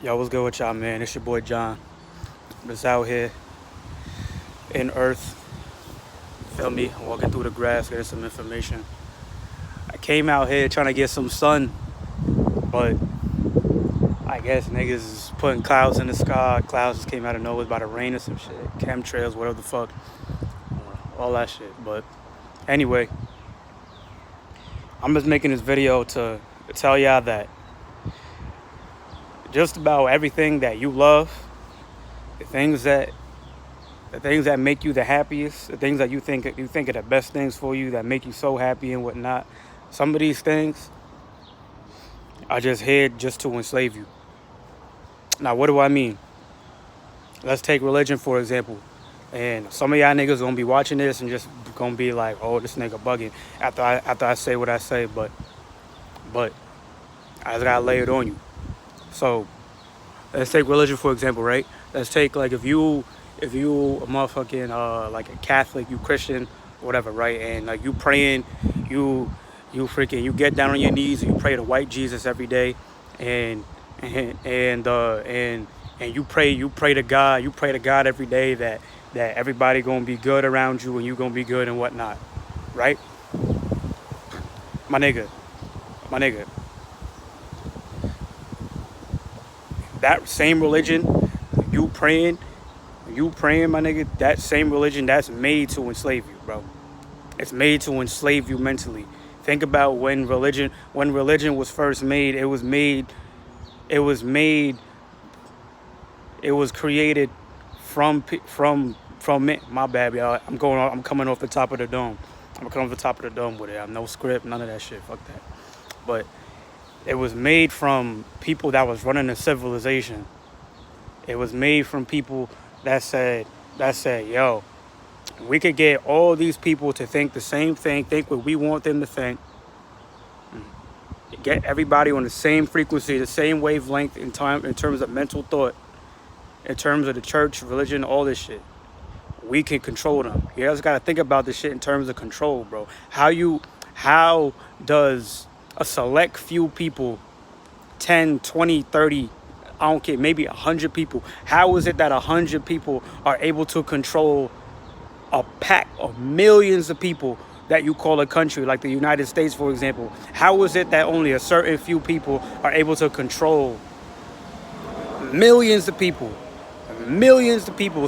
Yo, what's good with y'all, man? It's your boy John. Just out here in Earth. Feel me? Walking through the grass, getting some information. I came out here trying to get some sun, but I guess niggas is putting clouds in the sky. Clouds just came out of nowhere, about to rain or some shit. Chemtrails, whatever the fuck. All that shit. But anyway, I'm just making this video to tell y'all that just about everything that you love, the things that make you the happiest, the things that you think are the best things for you, that make you so happy and whatnot. Some of these things are just here just to enslave you. Now, what do I mean? Let's take religion, for example. And some of y'all niggas gonna be watching this and just gonna be like, oh, this nigga bugging after I say what I say, but I just gotta lay it on you. So let's take religion, for example, right? Let's take, like, if you a motherfucking like a Catholic, you Christian, whatever, right? And like you praying, you get down on your knees and you pray to white Jesus every day, and you pray to God every day that everybody gonna be good around you and you gonna be good and whatnot, right? My nigga, that same religion, you praying, my nigga, that same religion, that's made to enslave you, bro. It's made to enslave you mentally. Think about when religion was first made. It was created from it. My bad, y'all. I'm coming off the top of the dome. I'm coming off the top of the dome with it. I'm no script, none of that shit. Fuck that. But it was made from people that was running a civilization. It was made from people that said, yo, we could get all these people to think the same thing, think what we want them to think. Get everybody on the same frequency, the same wavelength in terms of mental thought, in terms of the church, religion, all this shit. We can control them. You guys gotta think about this shit in terms of control, bro. How does a select few people, 10, 20, 30, I don't care, maybe 100 people, how is it that 100 people are able to control a pack of millions of people that you call a country, like the United States, for example? How is it that only a certain few people are able to control millions of people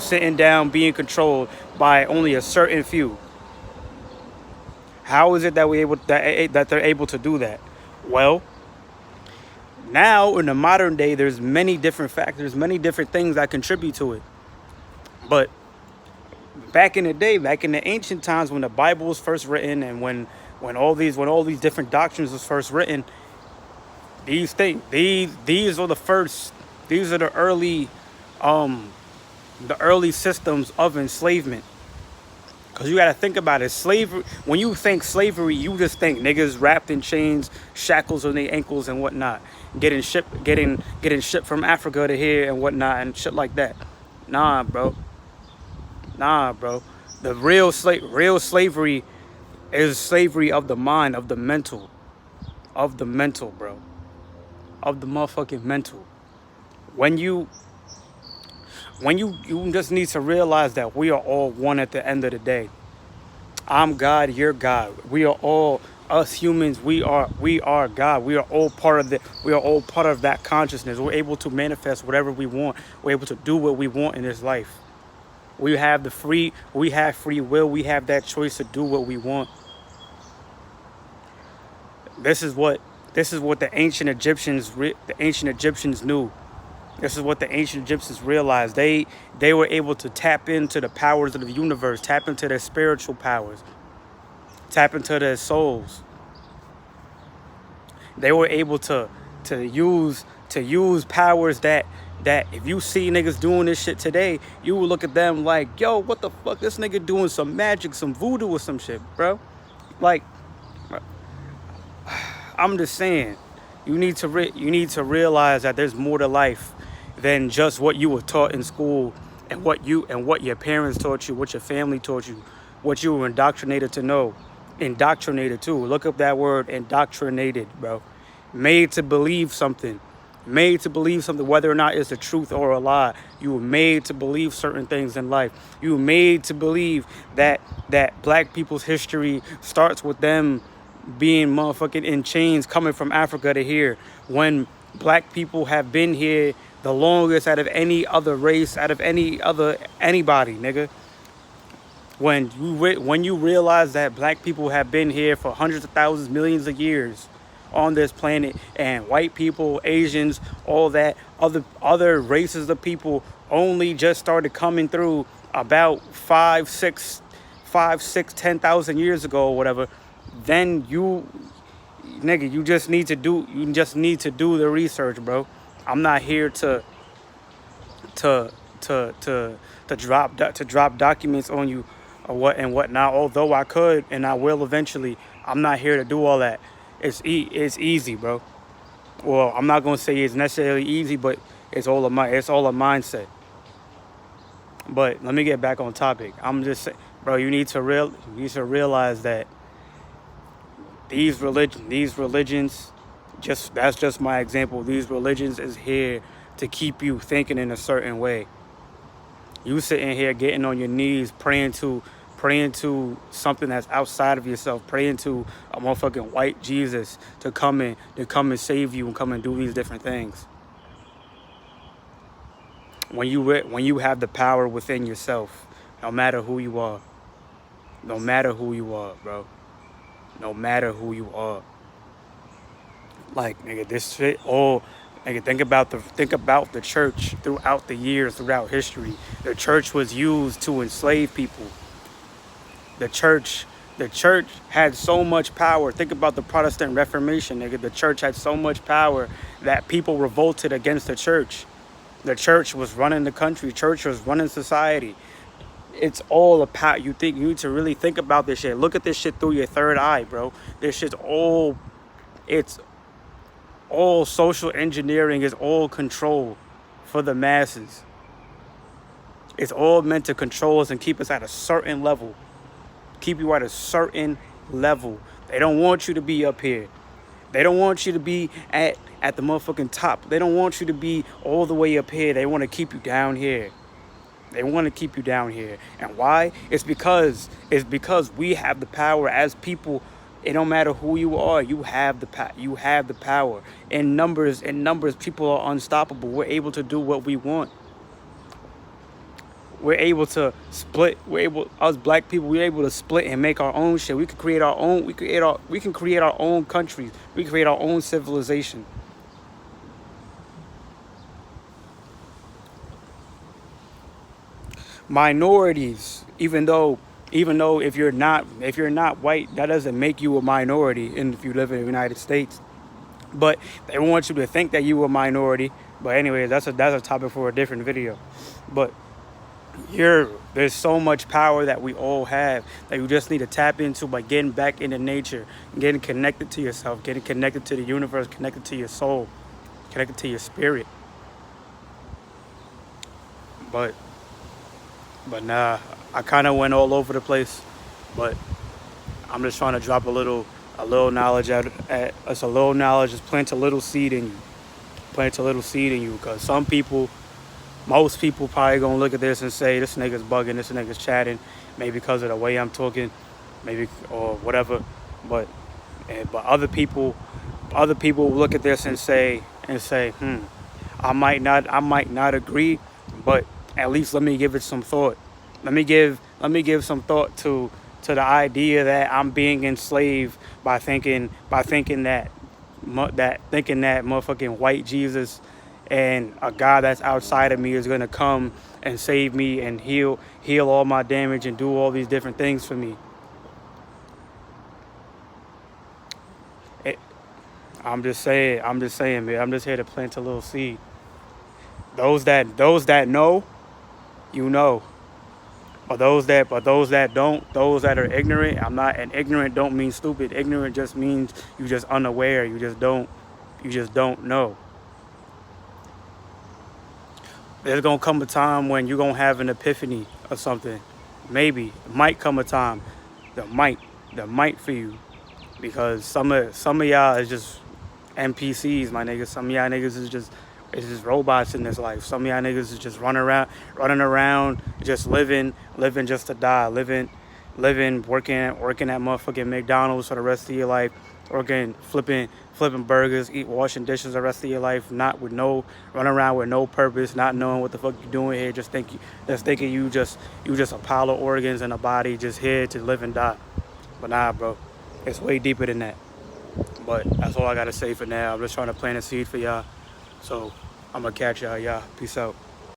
sitting down being controlled by only a certain few? How is it that they're able to do that? Well, now in the modern day, there's many different factors, many different things that contribute to it. But back in the day, back in the ancient times, when the Bible was first written, and when all these different doctrines was first written, these are the first. These are the early systems of enslavement. Because you got to think about it. Slavery. When you think slavery, you just think niggas wrapped in chains, shackles on their ankles and whatnot, getting shipped from Africa to here and whatnot and shit like that. Nah, bro. The real slavery is slavery of the mind, of the mental, bro, of the motherfucking mental. When you just need to realize that we are all one at the end of the day. I'm God, you're God. We are all, us humans, we are God. We are all part of that consciousness. We're able to manifest whatever we want. We're able to do what we want in this life. We have free will. We have that choice to do what we want. This is what the ancient Egyptians knew. This is what the ancient Egyptians realized. They were able to tap into the powers of the universe, tap into their spiritual powers, tap into their souls. They were able to use powers that if you see niggas doing this shit today, you will look at them like, yo, what the fuck? This nigga doing some magic, some voodoo or some shit, bro. Like, I'm just saying, you need to realize that there's more to life than just what you were taught in school and what your parents taught you, what your family taught you, what you were indoctrinated to know. Indoctrinated too. Look up that word, indoctrinated, bro. Made to believe something. Made to believe something, whether or not it's the truth or a lie. You were made to believe certain things in life. You were made to believe that black people's history starts with them being motherfucking in chains coming from Africa to here. When black people have been here the longest out of any other race, out of anybody, nigga. When you realize that black people have been here for hundreds of thousands, millions of years on this planet, and white people, Asians, all that other races of people only just started coming through about 10,000 years ago or whatever, then nigga, you just need to do the research, bro. I'm not here to drop documents on you or what and whatnot. Although I could and I will eventually, I'm not here to do all that. It's easy, bro. Well, I'm not gonna say it's necessarily easy, but it's all a mindset. But let me get back on topic. I'm just saying, bro, you need to realize that these religions, that's just my example. These religions is here to keep you thinking in a certain way. You sitting here getting on your knees praying to something that's outside of yourself, praying to a motherfucking white Jesus to come and save you and come and do these different things. When you have the power within yourself, no matter who you are, bro, no matter who you are, like, nigga, this shit all. Nigga, think about the church throughout the years, throughout history. The church was used to enslave people. The church had so much power. Think about the Protestant Reformation, nigga. The church had so much power that people revolted against the church. The church was running the country. Church was running society. It's all about, you need to really think about this shit. Look at this shit through your third eye, bro. This shit's all social engineering, is all control for the masses. It's all meant to control us and keep us at a certain level. Keep you at a certain level. They don't want you to be up here. They don't want you to be at the motherfucking top. They don't want you to be all the way up here. They want to keep you down here. And why? It's because we have the power as people. It don't matter who you are. You have the power. In numbers, people are unstoppable. We're able to do what we want. We're able to split. Us black people, we're able to split and make our own shit. We can create our own. We can create our own countries. We can create our own civilization. Minorities, even though if you're not white, that doesn't make you a minority. And if you live in the United States, but they want you to think that you a minority. But anyway, that's a topic for a different video. But there's so much power that we all have that you just need to tap into by getting back into nature, getting connected to yourself, getting connected to the universe, connected to your soul, connected to your spirit. But nah, I kind of went all over the place. But I'm just trying to drop a little knowledge at us. A little knowledge, just plant a little seed in you. Because most people probably gonna look at this and say, this nigga's bugging, this nigga's chatting, maybe because of the way I'm talking, maybe, or whatever. But other people look at this and say, I might not agree, but at least let me give it some thought. Let me give some thought to the idea that I'm being enslaved by thinking that motherfucking white Jesus and a God that's outside of me is gonna come and save me and heal all my damage and do all these different things for me. I'm just saying, man. I'm just here to plant a little seed. Those that know, you know. But those that don't, those that are ignorant, and ignorant don't mean stupid. Ignorant just means you just unaware. You just don't know. There's gonna come a time when you're gonna have an epiphany or something. Maybe it might come a time. That might for you, because some of y'all is just NPCs, my niggas. Some of y'all niggas is just robots in this life. Some of y'all niggas is just running around, just living just to die, working at motherfucking McDonald's for the rest of your life, working, flipping burgers, washing dishes the rest of your life, not with no, running around with no purpose, not knowing what the fuck you doing here, just thinking you just a pile of organs in a body, just here to live and die. But nah, bro, it's way deeper than that. But that's all I gotta say for now. I'm just trying to plant a seed for y'all. So I'm gonna catch y'all. Peace out.